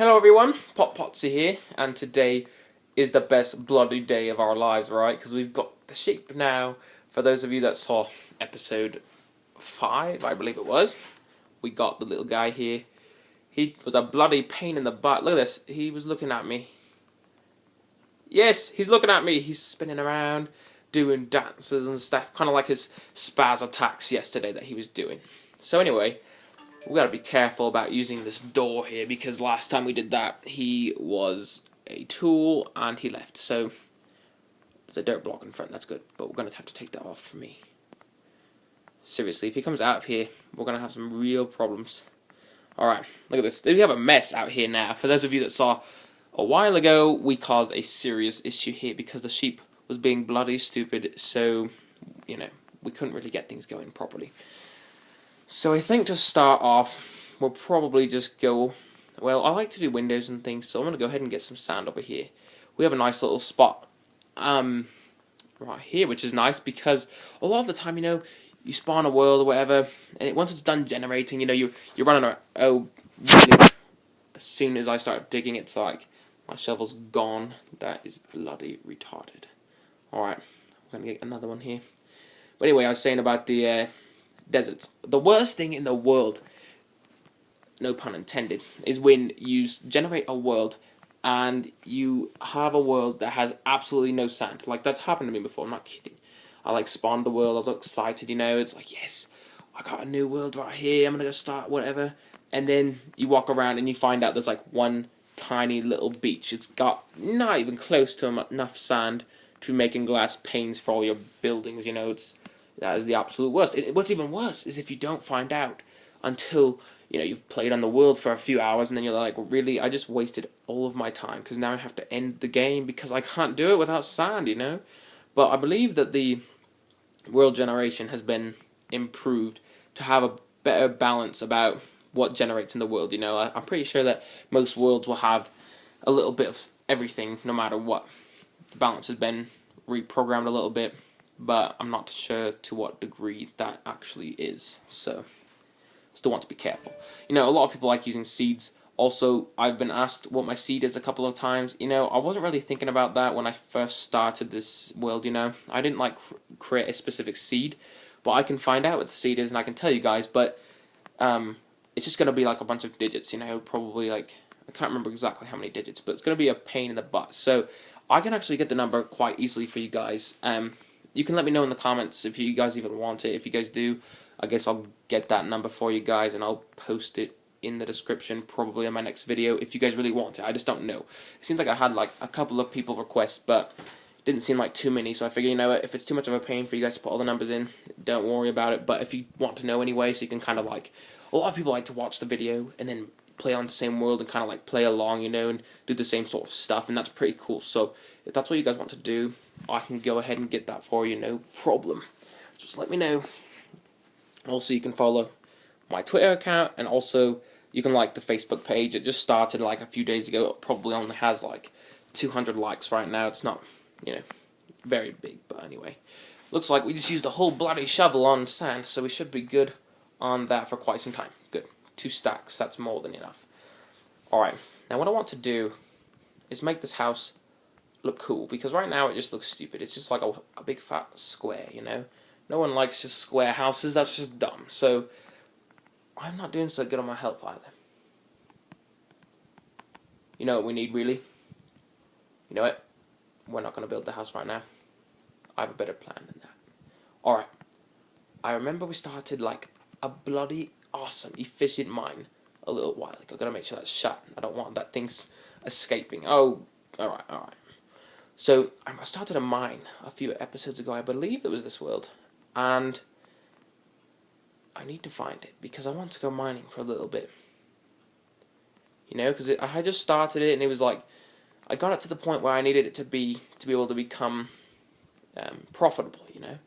Hello everyone, potpotsie here, and today is the best bloody day of our lives, right? Because we've got the sheep now. For those of you that saw episode 5, I believe it was, we got the little guy here. He was a bloody pain in the butt. Look at this, he was looking at me. Yes, he's looking at me. He's spinning around, doing dances and stuff, kind of like his spaz attacks yesterday that he was doing. So anyway, we gotta be careful about using this door here, because last time we did that, he was a tool and he left. So there's a dirt block in front, that's good, but we're gonna have to take that off for me. Seriously, if he comes out of here, we're gonna have some real problems. Alright, look at this. We have a mess out here now. For those of you that saw a while ago, we caused a serious issue here because the sheep was being bloody stupid, so, you know, we couldn't really get things going properly. So I think to start off, we'll probably just go, well, I like to do windows and things, so I'm going to go ahead and get some sand over here. We have a nice little spot right here, which is nice because a lot of the time, you know, you spawn a world or whatever, and once it's done generating, you know, you're running around, oh, really, as soon as I start digging, it's like, my shovel's gone. That is bloody retarded. Alright, I'm going to get another one here. But anyway, I was saying about the deserts. The worst thing in the world, no pun intended, is when you generate a world and you have a world that has absolutely no sand. Like, that's happened to me before, I'm not kidding. I like spawned the world, I was excited, you know, it's like, yes, I got a new world right here, I'm gonna go start whatever. And then you walk around and you find out there's like one tiny little beach. It's got not even close to enough sand to be making glass panes for all your buildings, you know, that is the absolute worst. What's even worse is if you don't find out until, you know, you've played on the world for a few hours and then you're like, really, I just wasted all of my time because now I have to end the game because I can't do it without sand, you know? But I believe that the world generation has been improved to have a better balance about what generates in the world, you know? I'm pretty sure that most worlds will have a little bit of everything no matter what. The balance has been reprogrammed a little bit, but I'm not sure to what degree that actually is, so still want to be careful. You know, a lot of people like using seeds. Also, I've been asked what my seed is a couple of times. You know, I wasn't really thinking about that when I first started this world, you know. I didn't like create a specific seed, but I can find out what the seed is and I can tell you guys, but it's just going to be like a bunch of digits, you know, probably like, I can't remember exactly how many digits, but it's going to be a pain in the butt. So I can actually get the number quite easily for you guys. You can let me know in the comments if you guys even want it. If you guys do, I guess I'll get that number for you guys and I'll post it in the description probably in my next video if you guys really want it. I just don't know. It seems like I had like a couple of people request, but it didn't seem like too many, so I figured, you know what, if it's too much of a pain for you guys to put all the numbers in, don't worry about it. But if you want to know anyway, so you can kind of like, a lot of people like to watch the video and then play on the same world and kind of like play along, you know, and do the same sort of stuff, and that's pretty cool. So if that's what you guys want to do, I can go ahead and get that for you, no problem. Just let me know. Also, you can follow my Twitter account, and also you can like the Facebook page. It just started like a few days ago. It probably only has like 200 likes right now. It's not, you know, very big, but anyway. Looks like we just used a whole bloody shovel on sand, so we should be good on that for quite some time. Good. 2 stacks, that's more than enough. Alright, now what I want to do is make this house look cool, because right now it just looks stupid. It's just like a big fat square, you know? No one likes just square houses, that's just dumb. So, I'm not doing so good on my health either. You know what we need, really? You know what? We're not going to build the house right now. I have a better plan than that. Alright, I remember we started like a bloody awesome, efficient mine a little while ago. I've got to make sure that's shut. I don't want that thing escaping. Oh, alright. So, I started a mine a few episodes ago. I believe it was this world. And I need to find it because I want to go mining for a little bit. You know, because I had just started it and it was like, I got it to the point where I needed it to be able to become profitable, you know.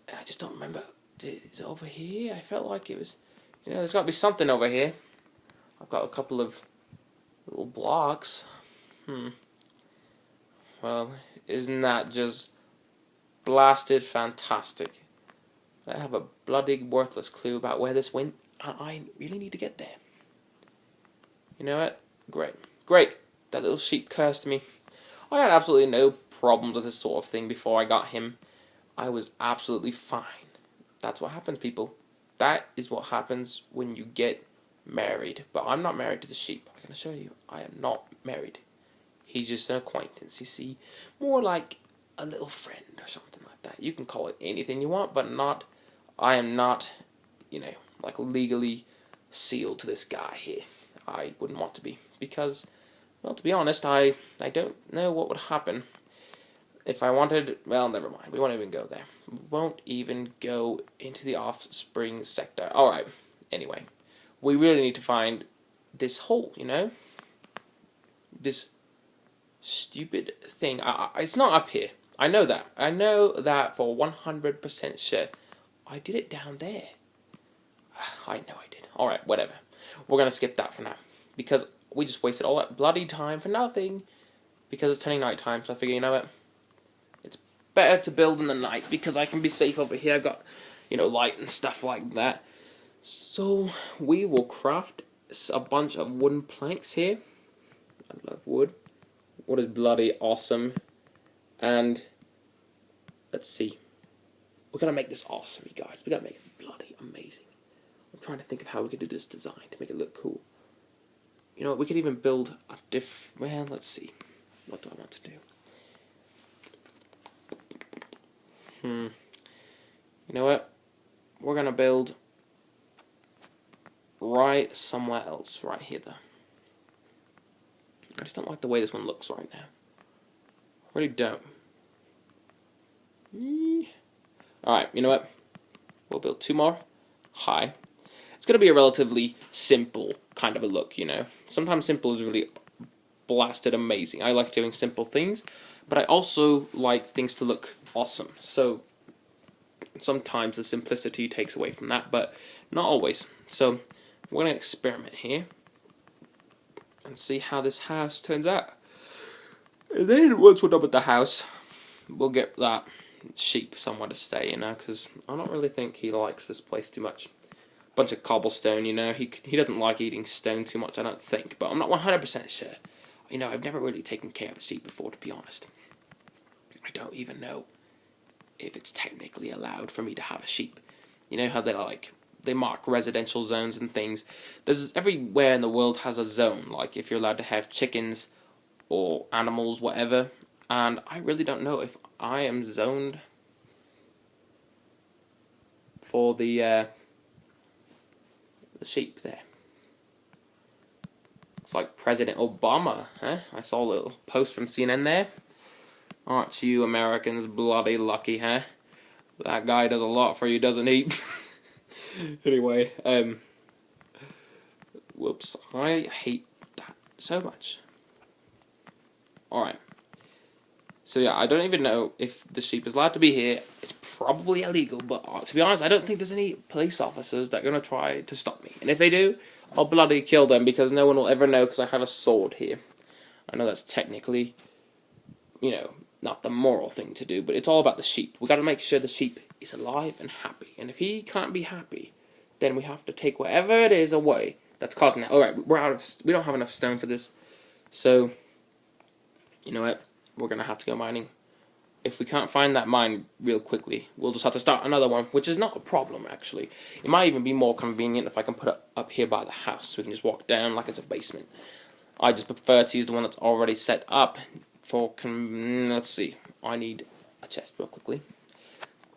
And I just don't remember. Is it over here? I felt like it was, you know, there's got to be something over here. I've got a couple of little blocks. Well, isn't that just blasted fantastic? I have a bloody worthless clue about where this went, and I really need to get there. You know what? Great. Great. That little sheep cursed me. I had absolutely no problems with this sort of thing before I got him. I was absolutely fine. That's what happens, people. That is what happens when you get married. But I'm not married to the sheep. I can assure you, I am not married. He's just an acquaintance, you see. More like a little friend or something like that. You can call it anything you want, but not... I am not, like legally sealed to this guy here. I wouldn't want to be. Because, well, to be honest, I don't know what would happen if I wanted... Well, never mind. We won't even go there. We won't even go into the offspring sector. Alright. Anyway. We really need to find this hole, This stupid thing. It's not up here. I know that. I know that for 100% sure. I did it down there. I know I did. Alright, whatever. We're going to skip that for now. Because we just wasted all that bloody time for nothing. Because it's turning night time. So I figure, you know what? It's better to build in the night. Because I can be safe over here. I've got, light and stuff like that. So we will craft a bunch of wooden planks here. I love wood. Wood is bloody awesome. And let's see. We're going to make this awesome, you guys. We're going to make it bloody amazing. I'm trying to think of how we could do this design to make it look cool. We could even build a well, let's see. What do I want to do? You know what? We're going to build right somewhere else. Right here, though. I just don't like the way this one looks right now. I really don't. Alright, you know what? We'll build 2 more high. It's going to be a relatively simple kind of a look, Sometimes simple is really blasted amazing. I like doing simple things, but I also like things to look awesome. So sometimes the simplicity takes away from that, but not always. So we're going to experiment here and see how this house turns out. And then once we're done with the house, we'll get that sheep somewhere to stay, because I don't really think he likes this place too much. Bunch of cobblestone, he doesn't like eating stone too much, I don't think, but I'm not 100% sure. I've never really taken care of a sheep before, to be honest. I don't even know if it's technically allowed for me to have a sheep. You know how they mark residential zones and things. There's everywhere in the world has a zone, like if you're allowed to have chickens or animals, whatever. And I really don't know if I am zoned for the sheep there. It's like President Obama, huh? I saw a little post from CNN there. Aren't you Americans bloody lucky, huh? That guy does a lot for you, doesn't he? Anyway, whoops, I hate that so much. Alright. So yeah, I don't even know if the sheep is allowed to be here. It's probably illegal, but to be honest, I don't think there's any police officers that are going to try to stop me. And if they do, I'll bloody kill them, because no one will ever know, because I have a sword here. I know that's technically, not the moral thing to do, but it's all about the sheep. We've got to make sure the sheep is alive and happy. And if he can't be happy, then we have to take whatever it is away that's causing that. Alright, we don't have enough stone for this. So, you know what? We're going to have to go mining. If we can't find that mine real quickly, we'll just have to start another one, which is not a problem, actually. It might even be more convenient if I can put it up here by the house, so we can just walk down like it's a basement. I just prefer to use the one that's already set up for... let's see. I need a chest real quickly.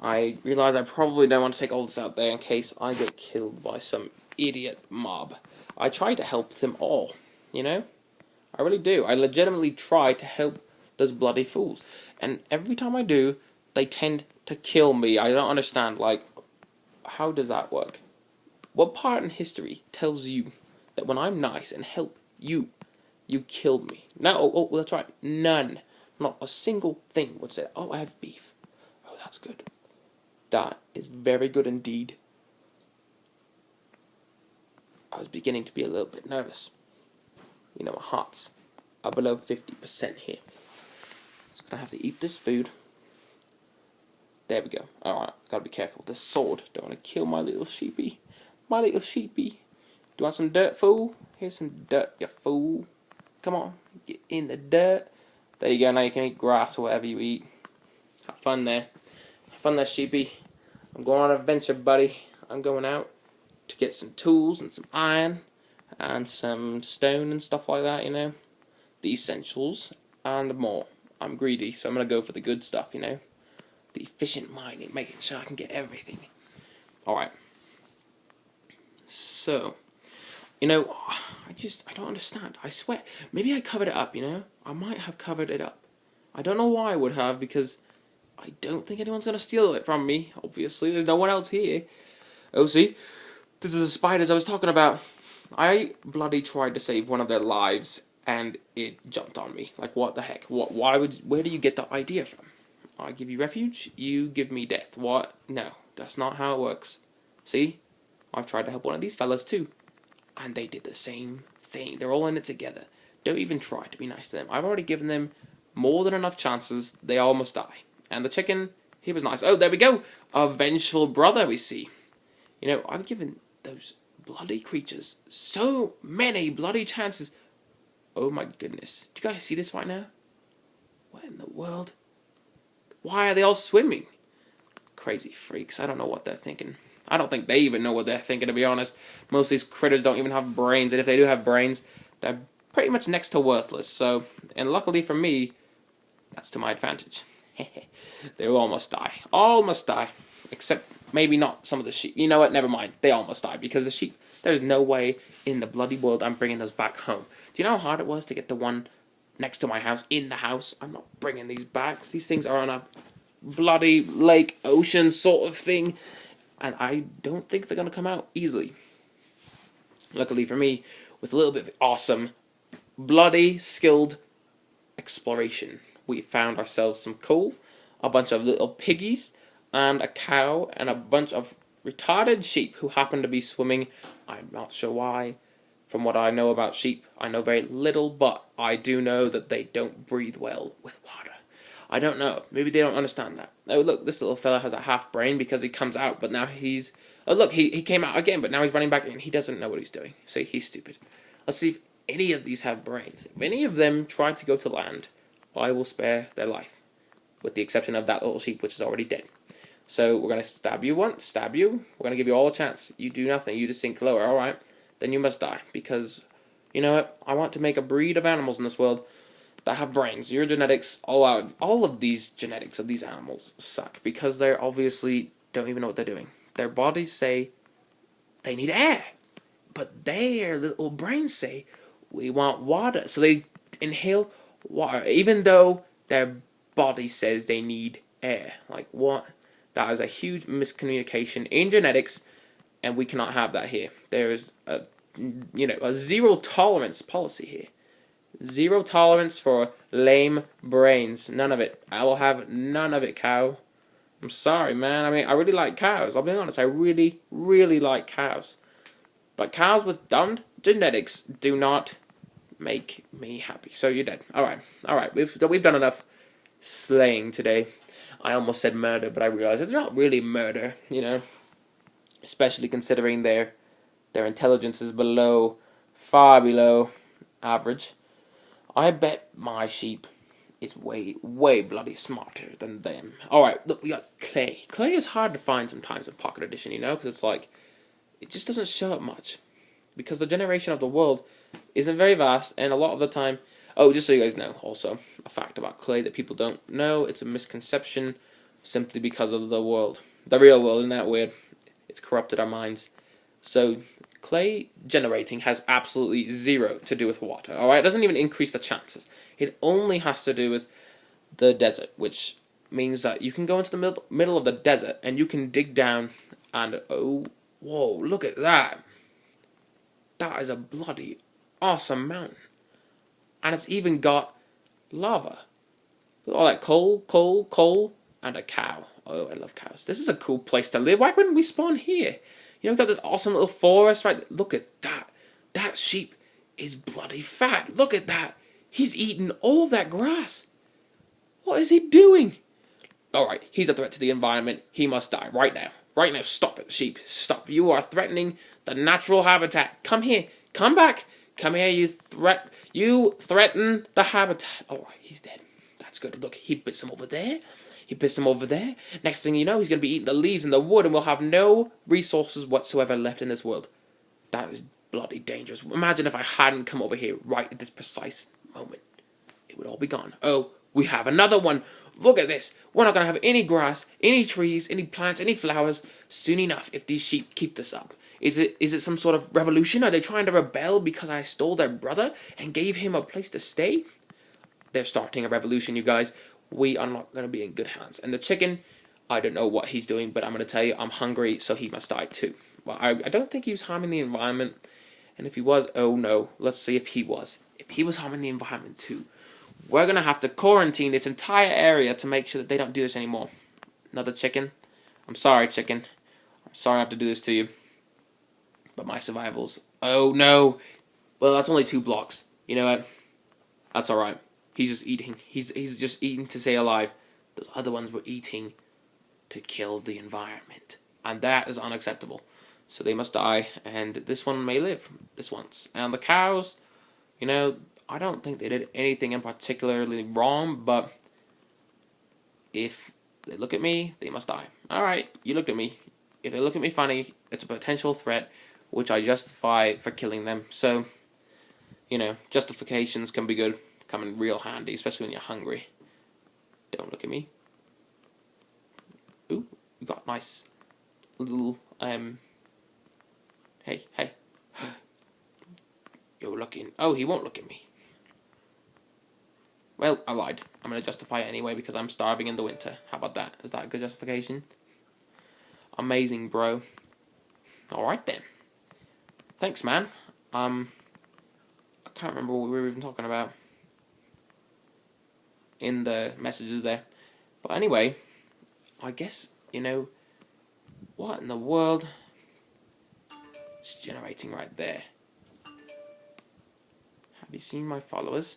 I realize I probably don't want to take all this out there in case I get killed by some idiot mob. I try to help them all, I really do. I legitimately try to help those bloody fools. And every time I do, they tend to kill me. I don't understand, how does that work? What part in history tells you that when I'm nice and help you, you killed me? No, oh, that's right, none. Not a single thing would say, oh, I have beef. Oh, that's good. That is very good indeed. I was beginning to be a little bit nervous. My hearts are below 50% here. So I'm going to have to eat this food. There we go. Alright, gotta be careful. This sword. Don't want to kill my little sheepy. My little sheepy. Do you want some dirt, fool? Here's some dirt, you fool. Come on, get in the dirt. There you go, now you can eat grass or whatever you eat. Have fun there. Have fun there, sheepy. I'm going on an adventure, buddy. I'm going out to get some tools and some iron and some stone and stuff like that, you know. The essentials and more. I'm greedy, so I'm going to go for the good stuff, you know. The efficient mining, making sure I can get everything. Alright. So, you know, I don't understand. I swear, maybe I covered it up, you know? I might have covered it up. I don't know why I would have, because I don't think anyone's going to steal it from me, obviously. There's no one else here. Oh, see? This is the spiders I was talking about. I bloody tried to save one of their lives, and it jumped on me. Like, what the heck? Where do you get the idea from? I give you refuge, you give me death. What? No, that's not how it works. See? I've tried to help one of these fellas too. And they did the same thing. They're all in it together. Don't even try to be nice to them. I've already given them more than enough chances. They all must die. And the chicken, he was nice. Oh, there we go. A vengeful brother, we see. You know, I've given those bloody creatures so many bloody chances. Oh my goodness. Do you guys see this right now? What in the world? Why are they all swimming? Crazy freaks. I don't know what they're thinking. I don't think they even know what they're thinking, to be honest. Most of these critters don't even have brains, and if they do have brains, they're pretty much next to worthless. So, and luckily for me, that's to my advantage. They all must die. All must die. Except maybe not some of the sheep. You know what? Never mind. They all must die, because the sheep, there's no way in the bloody world I'm bringing those back home. Do you know how hard it was to get the one next to my house in the house? I'm not bringing these back. These things are on a bloody lake, ocean sort of thing. And I don't think they're going to come out easily. Luckily for me, with a little bit of awesome, bloody, skilled exploration, we found ourselves some coal, a bunch of little piggies, and a cow, and a bunch of retarded sheep who happen to be swimming. I'm not sure why. From what I know about sheep, I know very little, but I do know that they don't breathe well with water. I don't know. Maybe they don't understand that. Oh, look, this little fella has a half brain because he comes out, but now he's... Oh, look, he came out again, but now he's running back in. He doesn't know what he's doing. So he's stupid. Let's see if any of these have brains. If any of them try to go to land, I will spare their life. With the exception of that little sheep, which is already dead. So we're going to stab you once, stab you. We're going to give you all a chance. You do nothing. You just sink lower. All right. Then you must die. Because, you know what? I want to make a breed of animals in this world that have brains. Your genetics, all of these genetics of these animals suck. Because they obviously don't even know what they're doing. Their bodies say they need air. But their little brains say we want water. So they inhale water. Even though their body says they need air. Like, what? That is a huge miscommunication in genetics, and we cannot have that here. There is a zero tolerance policy here. Zero tolerance for lame brains. None of it. I will have none of it, cow. I'm sorry, man. I mean, I really like cows. I'll be honest. I really, really like cows. But cows with dumb genetics do not make me happy. So you're dead. All right. We've done enough slaying today. I almost said murder, but I realized it's not really murder, you know. Especially considering their intelligence is far below average. I bet my sheep is way, way bloody smarter than them. Alright, look, we got clay. Clay is hard to find sometimes in Pocket Edition, you know, because it's like, it just doesn't show up much. Because the generation of the world isn't very vast, and a lot of the time... Oh, just so you guys know, also, a fact about clay that people don't know, it's a misconception simply because of the world. The real world, isn't that weird? It's corrupted our minds. So, clay generating has absolutely zero to do with water, alright? It doesn't even increase the chances. It only has to do with the desert, which means that you can go into the middle of the desert, and you can dig down, and oh, whoa, look at that. That is a bloody awesome mountain. And it's even got lava. All that coal, and a cow. Oh, I love cows. This is a cool place to live. Why wouldn't we spawn here? You know, we've got this awesome little forest, right? Look at that. That sheep is bloody fat. Look at that. He's eating all of that grass. What is he doing? Alright, he's a threat to the environment. He must die right now. Right now, stop it, sheep. Stop. You are threatening the natural habitat. Come here. Come back. Come here, you threat. You threaten the habitat. Alright, he's dead. That's good. Look, he bit some over there. He bit some over there. Next thing you know, he's going to be eating the leaves and the wood, and we'll have no resources whatsoever left in this world. That is bloody dangerous. Imagine if I hadn't come over here right at this precise moment. It would all be gone. Oh, we have another one. Look at this. We're not going to have any grass, any trees, any plants, any flowers soon enough if these sheep keep this up. Is it some sort of revolution? Are they trying to rebel because I stole their brother and gave him a place to stay? They're starting a revolution, you guys. We are not going to be in good hands. And the chicken, I don't know what he's doing, but I'm going to tell you, I'm hungry, so he must die too. Well, I don't think he was harming the environment. And if he was, oh no, let's see if he was. If he was harming the environment too, we're going to have to quarantine this entire area to make sure that they don't do this anymore. Another chicken? I'm sorry, chicken. I'm sorry I have to do this to you. But my survival's... Oh, no. Well, that's only 2 blocks. You know what? That's alright. He's just eating. He's just eating to stay alive. The other ones were eating to kill the environment. And that is unacceptable. So they must die. And this one may live. This once. And the cows, you know, I don't think they did anything in particularly wrong. But if they look at me, they must die. Alright, you looked at me. If they look at me funny, it's a potential threat, which I justify for killing them. So, you know, justifications can be good, come in real handy, especially when you're hungry. Don't look at me. Ooh, we got nice little, hey. You're looking, oh, he won't look at me. Well, I lied. I'm going to justify it anyway because I'm starving in the winter. How about that? Is that a good justification? Amazing, bro. Alright then. Thanks, man. I can't remember what we were even talking about in the messages there. But anyway, I guess, you know, what in the world? It's generating right there. Have you seen my followers?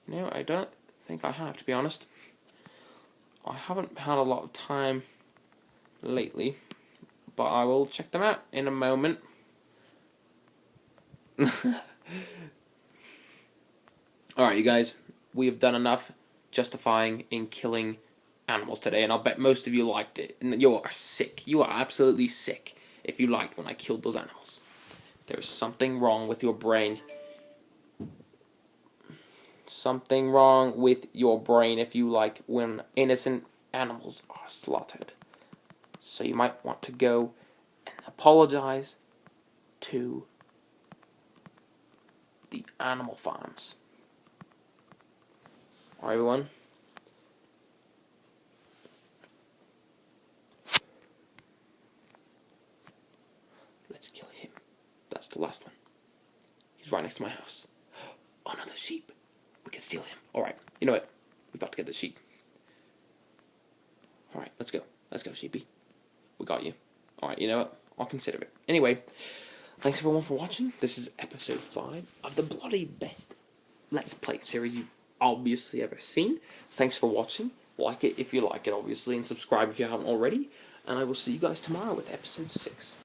No, I don't think I have, to be honest. I haven't had a lot of time lately, but I will check them out in a moment. Alright, you guys, we have done enough justifying in killing animals today, and I'll bet most of you liked it. And you are sick. You are absolutely sick if you liked when I killed those animals. There's something wrong with your brain. Something wrong with your brain if you like when innocent animals are slaughtered. So you might want to go and apologize to the animal farms. Alright, everyone. Let's kill him. That's the last one. He's right next to my house. Oh, another sheep. We can steal him. Alright, you know what? We've got to get the sheep. Alright, let's go. Let's go, sheepy. We got you. Alright, you know what? I'll consider it. Anyway, thanks everyone for watching. This is episode 5 of the bloody best Let's Play series you've obviously ever seen. Thanks for watching. Like it if you like it, obviously, and subscribe if you haven't already. And I will see you guys tomorrow with episode 6.